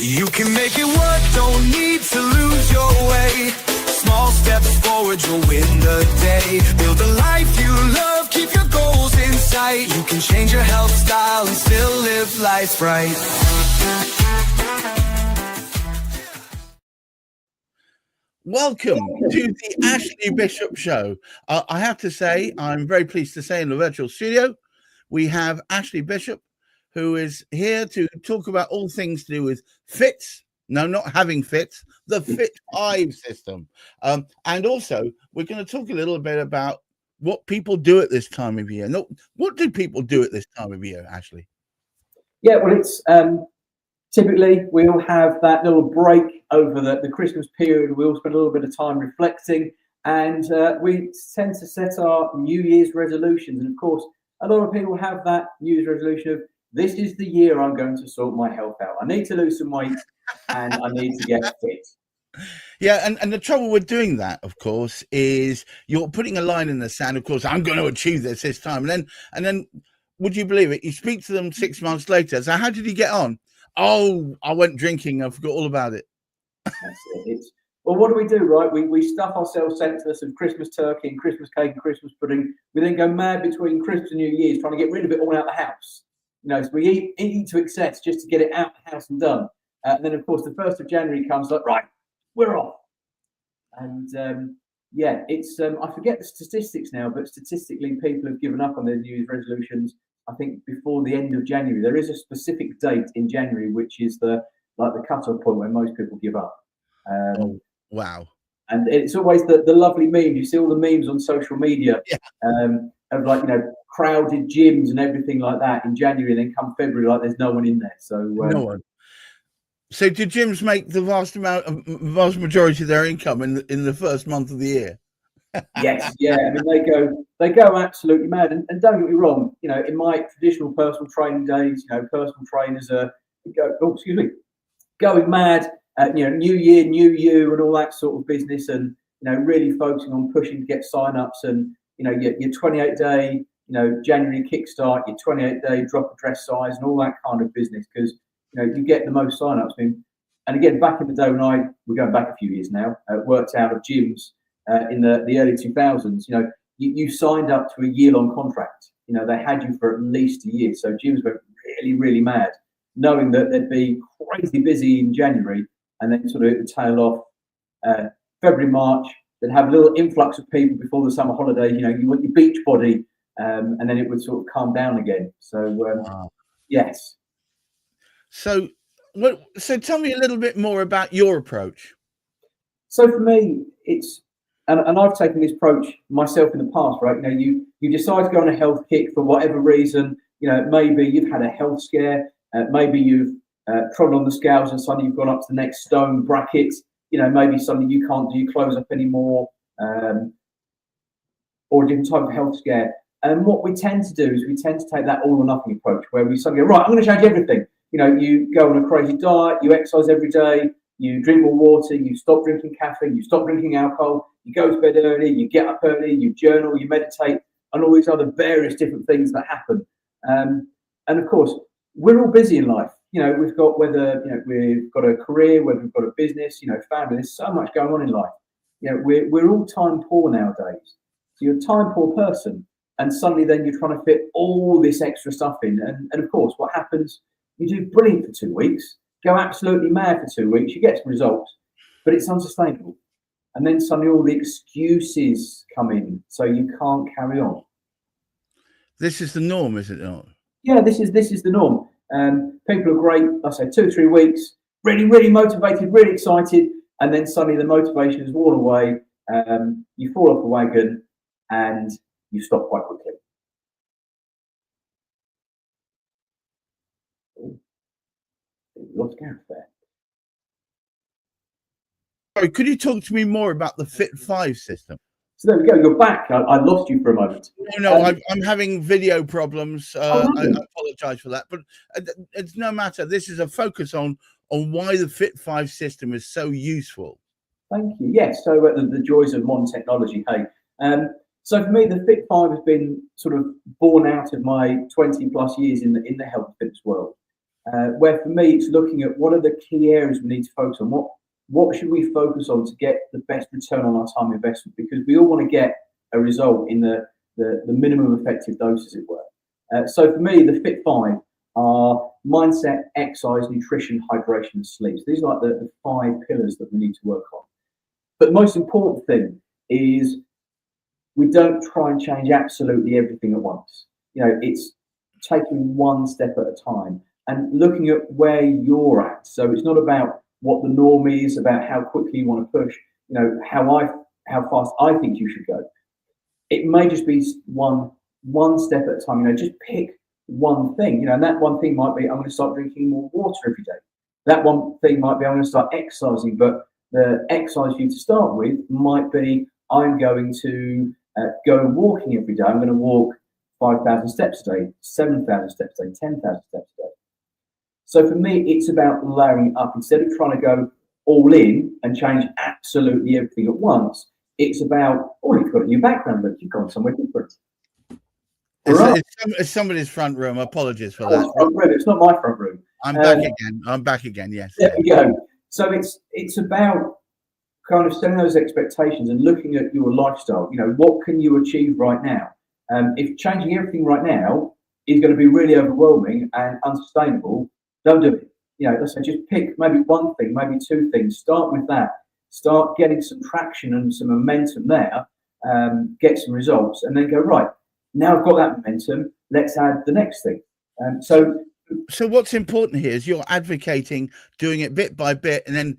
You can make it work, don't need to lose your way. Small steps forward, you'll win the day. Build a life you love, keep your goals in sight. You can change your health style and still live life right. Welcome to the Ashley Bishop Show. I have to say, I'm very pleased to say in the virtual studio, we have Ashley Bishop, who is here to talk about all things to do with fits. No, not having fits, the Fit 5 system. And also, we're going to talk a little bit about what people do at this time of year. No, what do people do at this time of year, Ashley? Yeah, well, it's typically we'll have that little break over the Christmas period. We'll spend a little bit of time reflecting, and we tend to set our New Year's resolutions. And of course, a lot of people have that New Year's resolution of, this is the year I'm going to sort my health out. I need to lose some weight and I need to get fit. Yeah, and the trouble with doing that, of course, is you're putting a line in the sand. Of course, I'm going to achieve this time. And then, would you believe it? You speak to them 6 months later. So how did you get on? Oh, I went drinking. I forgot all about it. That's it. Well, what do? Right? We stuff ourselves senseless of Christmas turkey and Christmas cake and Christmas pudding. We then go mad between Christmas and New Year's trying to get rid of it all out the house. You know, so we eat to excess just to get it out the house and done. And then, of course, the 1st of January comes, like, right, we're off. And yeah, it's I forget the statistics now, but statistically, people have given up on their New Year's resolutions. I think before the end of January. There is a specific date in January, which is the cut-off point where most people give up. Oh, wow. And it's always the lovely memes. You see all the memes on social media, of, like, you know, crowded gyms and everything like that in January, and then come February, like, there's no one in there. So no one. So do gyms make the vast majority of their income in the first month of the year? Yes, yeah. I mean, they go absolutely mad. And don't get me wrong, you know, in my traditional personal training days, you know, personal trainers are going mad. You know, new year, new you, and all that sort of business, and, you know, really focusing on pushing to get sign-ups, and, you know, your 28-day, you know, January kickstart, your 28-day drop a dress size, and all that kind of business, because, you know, you get the most sign-ups. I mean, and again, back in the day when we're going back a few years now, worked out of gyms in the early 2000s, you know, you signed up to a year-long contract. You know, they had you for at least a year. So gyms went really, really mad, knowing that they'd be crazy busy in January, and then sort of it would tail off February, March. They'd have a little influx of people before the summer holidays. You know, you want your beach body, and then it would sort of calm down again. So, Wow. Yes. So tell me a little bit more about your approach. So for me, it's, and I've taken this approach myself in the past, right? You know, you decide to go on a health kick for whatever reason. You know, maybe you've had a health scare, maybe you've trodden on the scales and suddenly you've gone up to the next stone bracket. You know, maybe something you can't do, close up anymore, or a different type of health scare. And what we tend to do is we tend to take that all or nothing approach, where we suddenly go, right, I'm going to change everything. You know, you go on a crazy diet, you exercise every day, you drink more water, you stop drinking caffeine, you stop drinking alcohol, you go to bed early, you get up early, you journal, you meditate, and all these other various different things that happen. And of course, we're all busy in life. You know, we've got, whether, you know, we've got a career, whether we've got a business, you know, family, there's so much going on in life. You know, we're all time poor nowadays. So you're a time poor person, and suddenly then you're trying to fit all this extra stuff in. And of course, what happens, you do brilliant for 2 weeks, go absolutely mad for 2 weeks, you get some results, but it's unsustainable. And then suddenly all the excuses come in, so you can't carry on. This is the norm, is it not? Yeah, this is the norm. People are great, I say 2 or 3 weeks, really, really motivated, really excited, and then suddenly the motivation is worn away. You fall off the wagon and you stop quite quickly. Lost Gareth there. Sorry, could you talk to me more about the Fit 5 system? So there we go. You're back. I lost you for a moment. No, I'm having video problems. I apologise for that, but it's no matter. This is a focus on why the Fit 5 system is so useful. Thank you. Yes. So the joys of modern technology. Hey. So for me, the Fit 5 has been sort of born out of my 20 plus years in the health and fitness world. where for me, it's looking at what are the key areas we need to focus on. What should we focus on to get the best return on our time investment? Because we all want to get a result in the minimum effective dose, as it were. So for me, the Fit 5 are mindset, exercise, nutrition, hydration, and sleep. So these are like the 5 pillars that we need to work on. But the most important thing is we don't try and change absolutely everything at once. It's taking one step at a time and looking at where you're at. So it's not about what the norm is, about how quickly you want to push, how fast I think you should go. It may just be one step at a time. Just pick one thing, and that one thing might be I'm going to start drinking more water every day. That one thing might be I'm going to start exercising, but the exercise you to start with might be I'm going to go walking every day. I'm going to walk 5,000 steps a day, 7,000 steps a day, 10,000 steps a day. So for me, it's about layering up. Instead of trying to go all in and change absolutely everything at once, it's about, you've got a new background, but you've gone somewhere different. It's somebody's front room. Apologies for that. Front room. It's not my front room. I'm back again. Yes. There we go. So it's about kind of setting those expectations and looking at your lifestyle. What can you achieve right now? If changing everything right now is going to be really overwhelming and unsustainable, don't do it. Let's say just pick maybe one thing, maybe 2 things. Start with that. Start getting some traction and some momentum there. Get some results, and then go right. Now I've got that momentum. Let's add the next thing. So what's important here is you're advocating doing it bit by bit, and then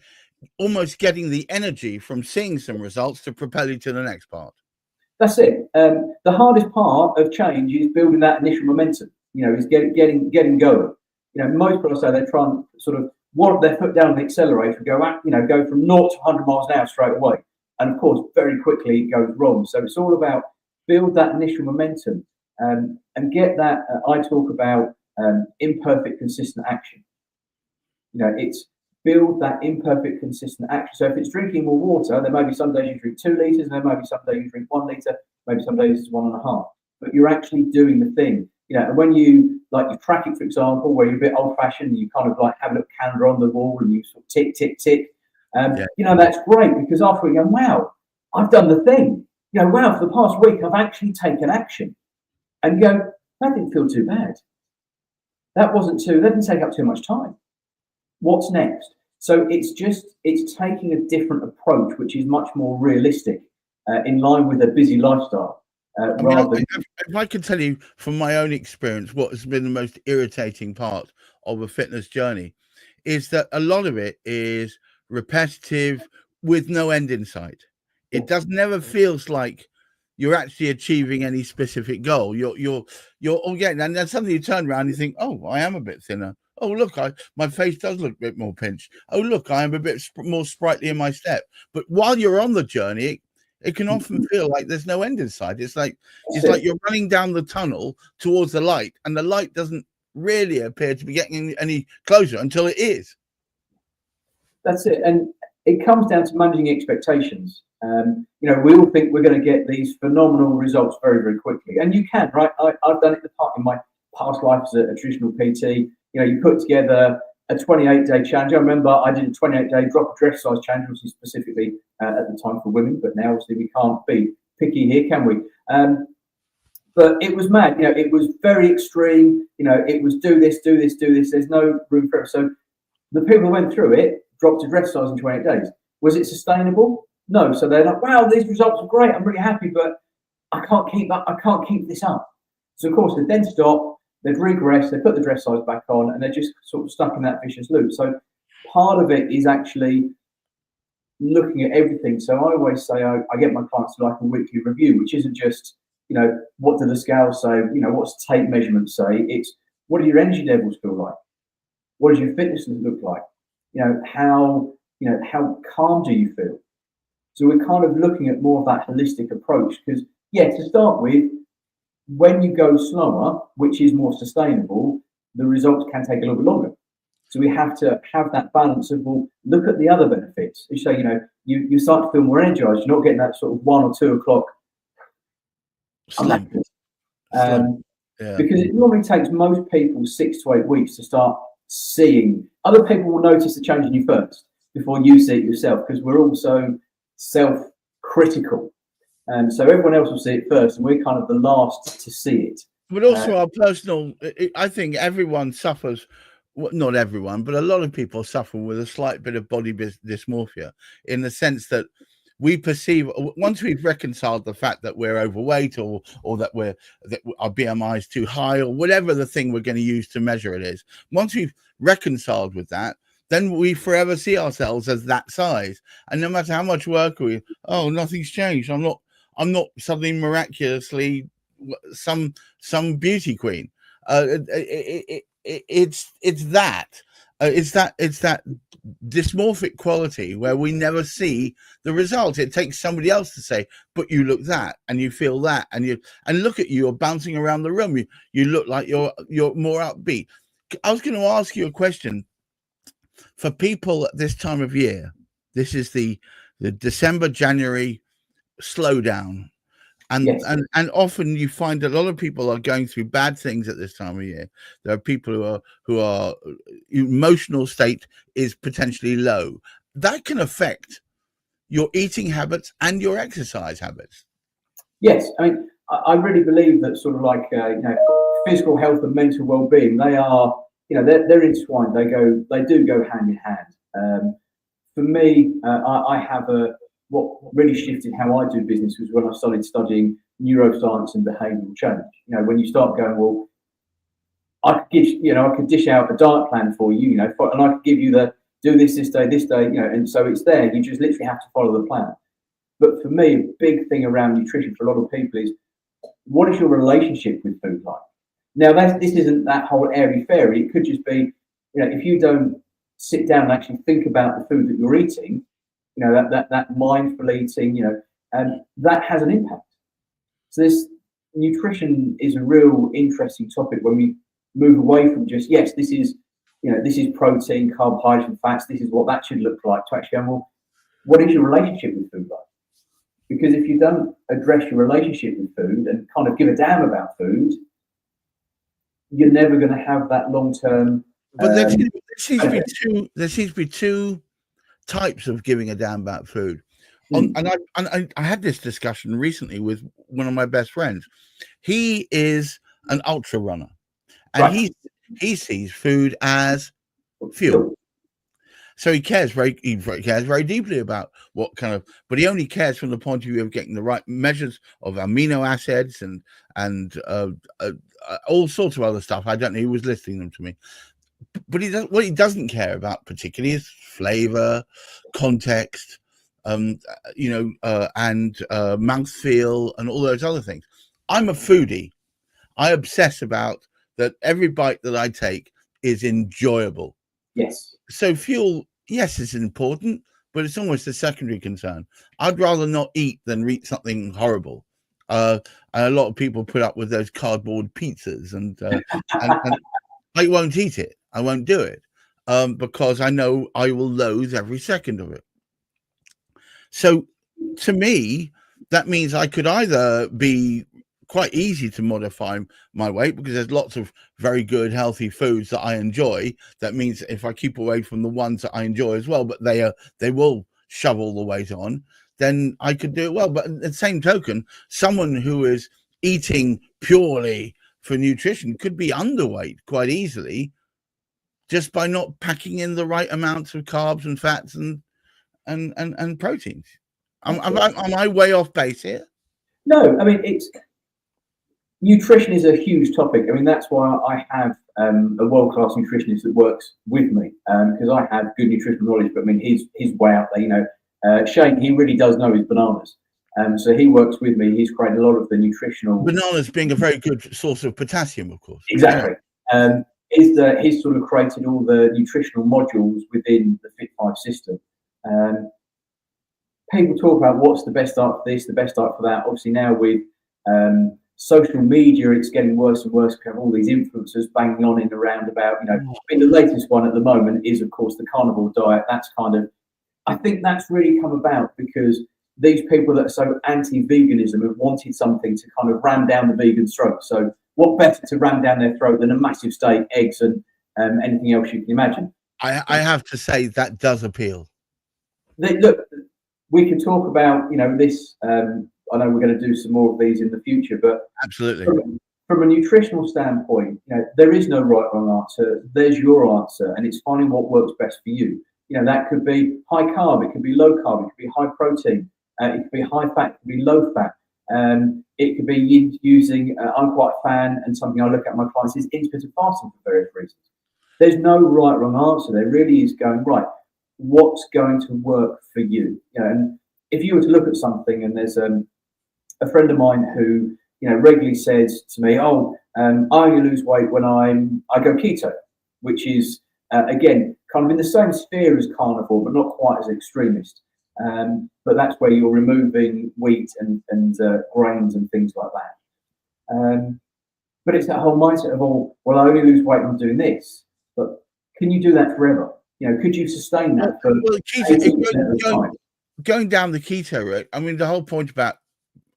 almost getting the energy from seeing some results to propel you to the next part. That's it. The hardest part of change is building that initial momentum. Is getting going. Most people say they try and sort of wallop their foot down the accelerator and go from 0 to 100 miles an hour straight away. And of course, very quickly it goes wrong. So it's all about build that initial momentum and get that. I talk about imperfect, consistent action. It's build that imperfect, consistent action. So if it's drinking more water, there may be some days you drink 2 liters, and there may be some days you drink 1 liter, maybe some days it's 1.5. But you're actually doing the thing. And when you track it, for example, where you're a bit old-fashioned, you kind of have a little calendar on the wall and you sort of tick, tick, tick. That's great, because after you go, wow, I've done the thing. Wow, for the past week, I've actually taken action. And you go, that didn't feel too bad. That didn't take up too much time. What's next? So it's taking a different approach, which is much more realistic, in line with a busy lifestyle. If I can tell you from my own experience, what has been the most irritating part of a fitness journey is that a lot of it is repetitive with no end in sight. It never feels like you're actually achieving any specific goal. You're getting, and then suddenly you turn around and you think, oh, I am a bit thinner. Oh, look, my face does look a bit more pinched. Oh, look, I am a bit more sprightly in my step. But while you're on the journey, it can often feel like there's no end in sight. It's like you're running down the tunnel towards the light, and the light doesn't really appear to be getting any closer until it is. That's it. And it comes down to managing expectations. We all think we're going to get these phenomenal results very, very quickly. And you can, right? I've done it in my past life as a traditional PT. You put together a 28-day challenge. I remember I did a 28-day drop of exercise challenge, which is specifically at the time for women, but now obviously we can't be picky here, can we? But it was mad. It was very extreme. It was do this. There's no room for it. So the people who went through it dropped to exercise in 28 days. Was it sustainable? No. So they're like, wow, these results are great. I'm really happy, but I can't keep up. I can't keep this up. So of course they then stop. They'd regress, they put the dress size back on, and they're just sort of stuck in that vicious loop. So part of it is actually looking at everything. So I always say I get my clients to like a weekly review, which isn't just, what do the scales say, what's tape measurements say? It's what do your energy levels feel like? What does your fitness look like? How calm do you feel? So we're kind of looking at more of that holistic approach because, to start with, when you go slower, which is more sustainable, the results can take a little bit longer. So we have to have that balance of, well, look at the other benefits. So, you start to feel more energized. You're not getting that sort of 1 or 2 o'clock. Because it normally takes most people 6 to 8 weeks to start seeing. Other people will notice the change in you first before you see it yourself, because we're all so self-critical. So everyone else will see it first, and we're kind of the last to see it. But also our personal, I think everyone suffers, well, not everyone, but a lot of people suffer with a slight bit of body dysmorphia, in the sense that we perceive, once we've reconciled the fact that we're overweight, or that our BMI is too high, or whatever the thing we're going to use to measure it is, once we've reconciled with that, then we forever see ourselves as that size. And no matter how much work nothing's changed. I'm not suddenly miraculously some beauty queen. It's that dysmorphic quality where we never see the result. It takes somebody else to say, but you look that, and you feel that, and look at you, you're bouncing around the room, you look like you're more upbeat. I was going to ask you a question. For people at this time of year, this is the December, January slowdown. And, yes. and often you find a lot of people are going through bad things at this time of year. There are people who are emotional state is potentially low. That can affect your eating habits and your exercise habits. Yes, I mean, I really believe that sort of like physical health and mental well-being, they are, they're intertwined. They do go hand in hand. For me, I have what really shifted how I do business was when I started studying neuroscience and behavioural change. When you start going, well, I could dish out a diet plan for you, and I could give you do this day, and so it's there. You just literally have to follow the plan. But for me, a big thing around nutrition for a lot of people is, what is your relationship with food like? Now, this isn't that whole airy-fairy. It could just be, if you don't sit down and actually think about the food that you're eating, that mindful eating, and that has an impact. So this nutrition is a real interesting topic when we move away from just, yes, this is protein, carbohydrates, and fats. This is what that should look like, to actually go, well, what is your relationship with food like? Because if you don't address your relationship with food and kind of give a damn about food, you're never going to have that long-term. But there seems to be two types of giving a damn about food. And I had this discussion recently with one of my best friends. He is an ultra runner, and right. he sees food as fuel. So he cares very deeply about what kind of, but he only cares from the point of view of getting the right measures of amino acids and all sorts of other stuff. I don't know. He was listing them to me. But what he doesn't care about particularly is flavor, context, and mouthfeel and all those other things. I'm a foodie. I obsess about that. Every bite that I take is enjoyable. Yes. So fuel, yes, is important, but it's almost a secondary concern. I'd rather not eat than eat something horrible. And a lot of people put up with those cardboard pizzas, and I won't eat it. I won't do it because I know I will loathe every second of it. So to me, that means I could either be quite easy to modify my weight because there's lots of very good, healthy foods that I enjoy. That means if I keep away from the ones that I enjoy as well, but they will shove all the weight on, then I could do it well. But at the same token, someone who is eating purely for nutrition could be underweight quite easily just by not packing in the right amounts of carbs and fats and proteins. Am I way off base here? No, I mean, nutrition is a huge topic. I mean, that's why I have a world-class nutritionist that works with me, because I have good nutritional knowledge, but I mean, he's way out there. Shane, he really does know his bananas. So he works with me. He's created a lot of the nutritional. Bananas being a very good source of potassium, of course. Exactly. Yeah. He's sort of created all the nutritional modules within the Fit5 system. People talk about what's the best diet for this, the best diet for that. Obviously now with social media, it's getting worse and worse. We have all these influencers banging on in around about, I mean, the latest one at the moment is, of course, the carnivore diet. That's I think that's really come about because these people that are so anti-veganism have wanted something to kind of ram down the vegan's throat. So what better to ram down their throat than a massive steak, eggs, and anything else you can imagine. I have to say that does appeal. Look, we can talk about, you know, this. I know we're going to do some more of these in the future, but Absolutely. From a nutritional standpoint, you know, there is no right or wrong answer. There's your answer, and it's finding what works best for you. You know, that could be high carb, it could be low carb, it could be high protein, it could be high fat, it could be low fat. It could be using, I'm quite a fan, and something I look at my clients is intermittent fasting for various reasons. There's no right or wrong answer. There really is going, right, what's going to work for you? You know, and if you were to look at something, and there's a friend of mine who, you know, regularly says to me, "Oh, I only lose weight when I go keto," which is again kind of in the same sphere as carnivore, but not quite as extremist. But that's where you're removing wheat and grains and things like that. But it's that whole mindset of, "Oh, well, I only lose weight when I'm doing this." But can you do that forever? You know, could you sustain that for going down the keto route? I mean, the whole point about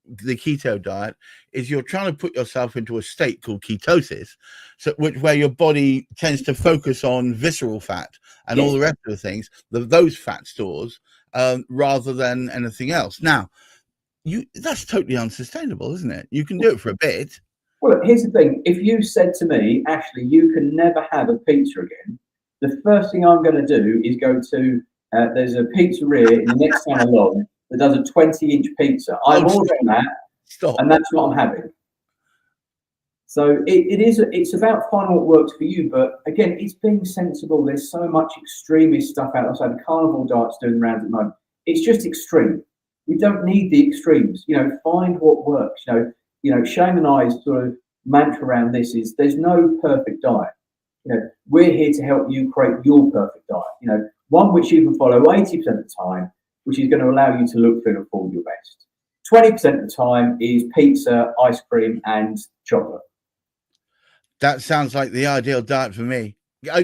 the keto diet is you're trying to put yourself into a state called ketosis, so where your body tends to focus on visceral fat and all the rest of the things, those fat stores, rather than anything else. Now, that's totally unsustainable, isn't it? You can do it for a bit. Well, look, here's the thing. If you said to me, "Ashley, you can never have a pizza again," the first thing I'm going to do is go to, there's a pizzeria in the next town along that does a 20-inch pizza. I'm ordering that, and that's what I'm having. So it's about finding what works for you. But again, it's being sensible. There's so much extremist stuff outside. The carnivore diet's doing the rounds at the moment. It's just extreme. We don't need the extremes. You know, find what works. You know, Shane and I's sort of mantra around this is there's no perfect diet. You know, we're here to help you create your perfect diet. You know, one which you can follow 80% of the time, which is going to allow you to look, feel, and feel your best. 20% of the time is pizza, ice cream, and chocolate. That sounds like the ideal diet for me.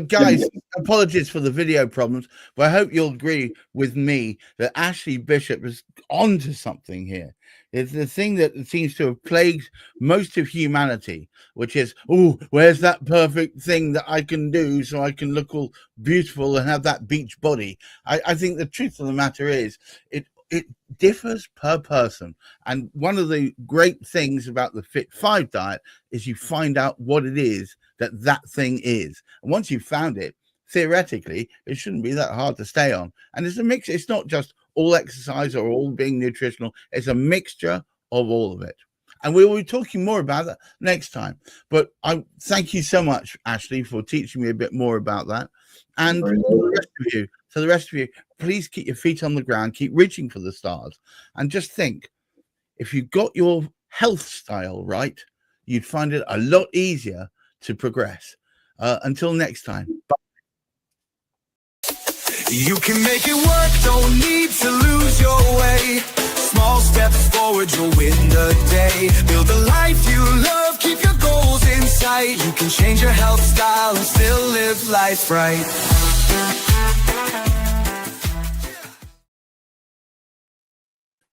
Guys, apologies for the video problems, but I hope you'll agree with me that Ashley Bishop is onto something here. It's the thing that seems to have plagued most of humanity, which is, "Oh, where's that perfect thing that I can do so I can look all beautiful and have that beach body?" I think the truth of the matter is it differs per person. And one of the great things about the Fit 5 diet is you find out what it is that thing is. And once you've found it, theoretically, it shouldn't be that hard to stay on. And it's a mix. It's not just all exercise or all being nutritional. It's a mixture of all of it. And we will be talking more about that next time. But I thank you so much, Ashley, for teaching me a bit more about that. And for the rest of you, please keep your feet on the ground, keep reaching for the stars, and just think, if you got your health style right, you'd find it a lot easier to progress. Until next time. Bye. You can make it work, don't need to lose your way. Small steps forward, you'll win the day. Build a life you love, keep your goals in sight. You can change your health style and still live life right.